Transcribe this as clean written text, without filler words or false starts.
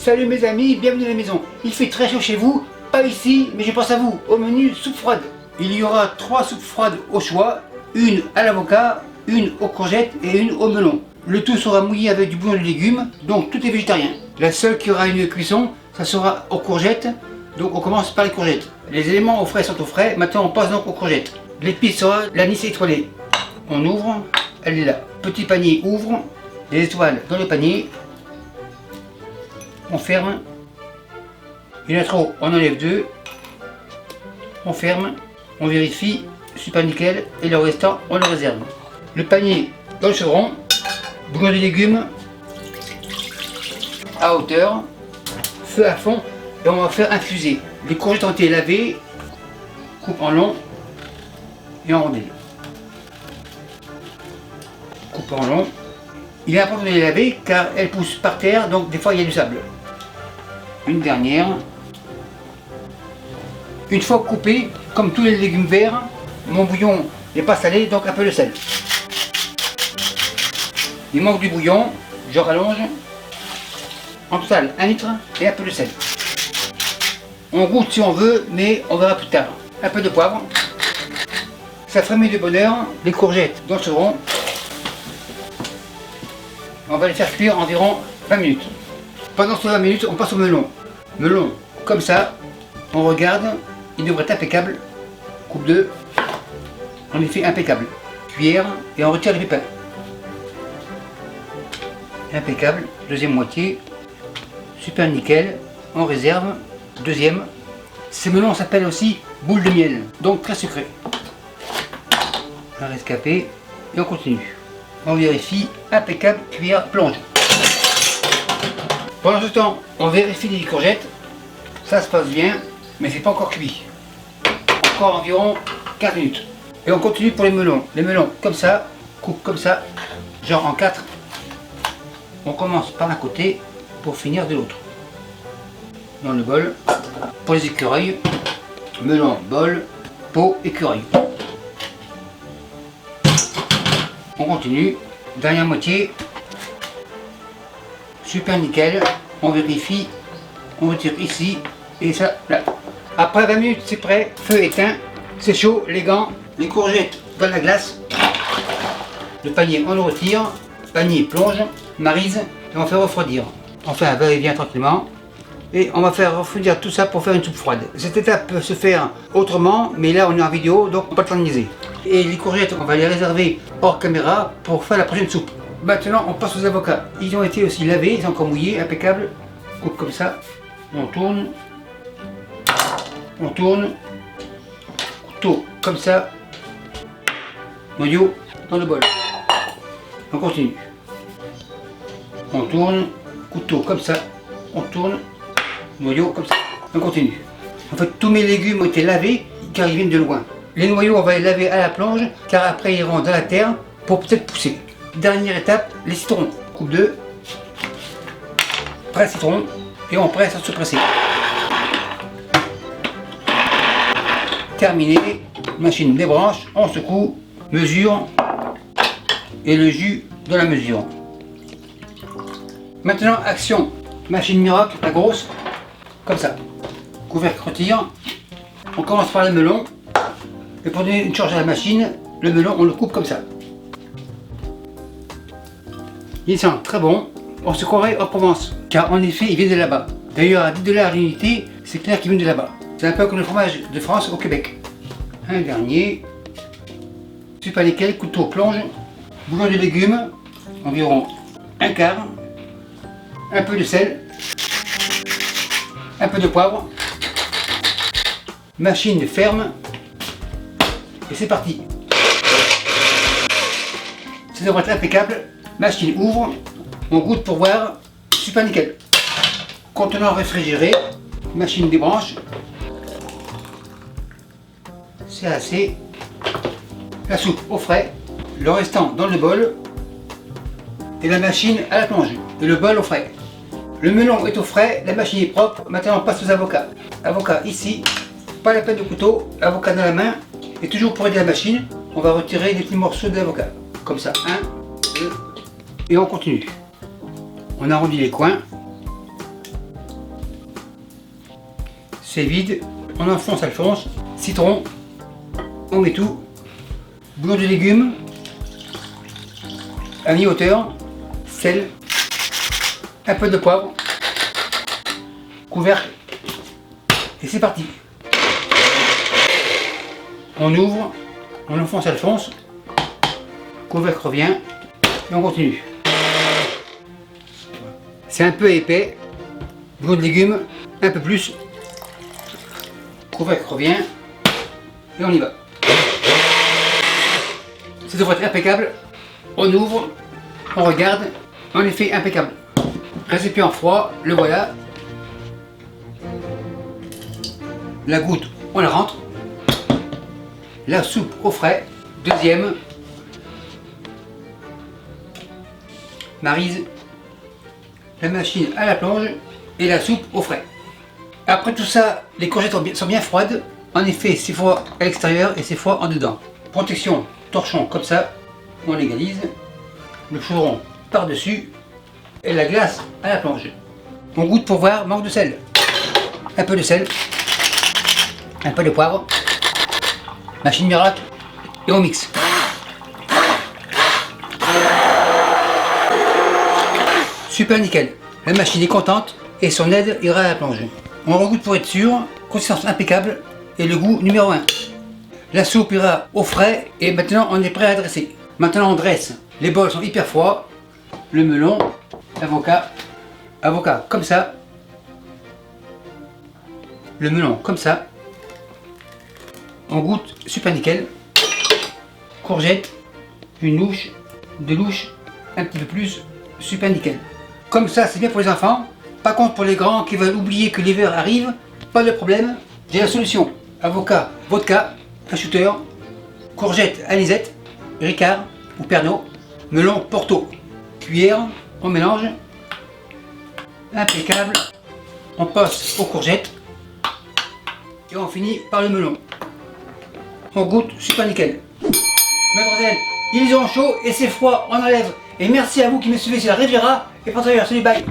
Salut mes amis, bienvenue à la maison. Il fait très chaud chez vous, pas ici, mais je pense à vous. Au menu soupe froide. Il y aura 3 soupes froides au choix, une à l'avocat, une aux courgettes et une au melon. Le tout sera mouillé avec du bouillon de légumes, donc tout est végétarien. La seule qui aura une cuisson, ça sera aux courgettes, donc on commence par les courgettes. Les éléments au frais sont au frais, maintenant on passe donc aux courgettes. L'épice sera l'anis étoilé. On ouvre, elle est là. Petit panier ouvre, les étoiles dans le panier. On ferme. Il y en a trop, on enlève 2. On ferme, on vérifie, super nickel, et le restant on le réserve. Le panier dans le chaudron, bouillon de légumes à hauteur, feu à fond, et on va faire infuser. Les courgettes ont été lavées, coupe en long et en rondelles. Coupe en long. Il est important de les laver car elles poussent par terre, donc des fois il y a du sable. Une dernière. Une fois coupé, comme tous les légumes verts, mon bouillon n'est pas salé, donc un peu de sel. Il manque du bouillon, je rallonge. En total 1 litre et un peu de sel. On goûte si on veut, mais on verra plus tard. Un peu de poivre. Ça frémit de bonheur. Les courgettes dans le chaudron. On va les faire cuire environ 20 minutes. Pendant ces 20 minutes, on passe au melon. Melon, comme ça, on regarde, il devrait être impeccable. Coupe 2, on y fait impeccable. Cuillère et on retire les pépins. Impeccable, deuxième moitié. Super nickel, on réserve. Deuxième. Ces melons s'appellent aussi boule de miel, donc très sucré. Un rescapé et on continue. On vérifie, impeccable, cuillère, plonge. Pendant ce temps, on vérifie les courgettes. Ça se passe bien, mais c'est pas encore cuit. Encore environ 15 minutes. Et on continue pour les melons. Les melons comme ça, coupe comme ça, genre en 4. On commence par un côté pour finir de l'autre. Dans le bol. Pour les écureuils, melon, bol, pot, écureuil. On continue, dernière moitié, super nickel, on vérifie, on retire ici et ça là. Après 20 minutes c'est prêt, feu éteint, c'est chaud, les gants, les courgettes dans la glace, le panier on le retire, panier plonge, marise et on fait refroidir. On fait un va-et-vient tranquillement et on va faire refroidir tout ça pour faire une soupe froide. Cette étape peut se faire autrement, mais là on est en vidéo donc on peut pas l'organiser. Et les courgettes, on va les réserver hors caméra pour faire la prochaine soupe. Maintenant, on passe aux avocats. Ils ont été aussi lavés, ils sont encore mouillés, impeccables. Coupe comme ça. On tourne. On tourne. Couteau comme ça. Noyau dans le bol. On continue. On tourne. Couteau comme ça. On tourne. Noyau comme ça. On continue. En fait, tous mes légumes ont été lavés car ils viennent de loin. Les noyaux, on va les laver à la plonge, car après ils iront dans la terre pour peut-être pousser. Dernière étape, les citrons. Coupe 2, presse citron, et on presse sans se presser. Terminé, machine débranche, on secoue, mesure, et le jus de la mesure. Maintenant, action. Machine miracle, la grosse, comme ça. Couvercle retire. On commence par le melon. Et pour donner une charge à la machine, le melon on le coupe comme ça. Il sent très bon, on se croirait en Provence, car en effet il vient de là-bas. D'ailleurs à 10 $ l'unité, c'est clair qu'il vient de là-bas. C'est un peu comme le fromage de France au Québec. Un dernier, super nickel, couteau plonge, bouillon de légumes, environ un quart, un peu de sel, un peu de poivre, machine ferme. Et c'est parti. Ça devrait être impeccable. Machine ouvre. On goûte pour voir. Super nickel. Contenant réfrigéré. Machine débranche. C'est assez. La soupe au frais. Le restant dans le bol. Et la machine à la plonge. Et le bol au frais. Le melon est au frais. La machine est propre. Maintenant on passe aux avocats. Avocat ici. Pas la peine de couteau. Avocat dans la main. Et toujours pour aider la machine, on va retirer des petits morceaux d'avocat. Comme ça, 1, 2, et on continue. On arrondit les coins. c'est vide, on enfonce Alphonse, citron, on met tout, bouillon de légumes, à mi-hauteur, sel, un peu de poivre, couvercle, et c'est parti. On ouvre, on enfonce Alphonse, couvercle revient, et on continue. C'est un peu épais, bouillon de légumes, un peu plus, couvercle revient, et on y va. Ça devrait être impeccable. On ouvre, on regarde, en effet impeccable. Récipient froid, le voilà. La goutte, on la rentre. La soupe au frais, deuxième. Maryse, la machine à la plonge et la soupe au frais. Après tout ça, les courgettes sont bien froides. En effet, c'est froid à l'extérieur et c'est froid en dedans. Protection, torchon comme ça, on égalise. Le chaudron par-dessus et la glace à la plonge. On goûte pour voir, manque de sel. Un peu de sel, un peu de poivre, machine miracle et on mixe. Super nickel, la machine est contente et son aide ira à la plonge. On regoute pour être sûr, consistance impeccable et le goût numéro 1. La soupe ira au frais et maintenant on est prêt à dresser. Maintenant on dresse. Les bols sont hyper froids. Le melon, avocat comme ça. Le melon comme ça. On goûte super nickel. Courgette, une louche, deux louches, un petit peu plus, super nickel. Comme ça c'est bien pour les enfants. Par contre pour les grands qui veulent oublier que l'hiver arrive, pas de problème, j'ai la solution. Avocat, vodka, un shooter, courgette, anisette, ricard ou pernod, melon, porto. Cuillère, on mélange. Impeccable. On passe aux courgettes. Et on finit par le melon. On goûte super nickel. Mademoiselle, ils ont chaud et c'est froid, on enlève. Et merci à vous qui me suivez sur la Riviera et Panthéon. Salut, bye.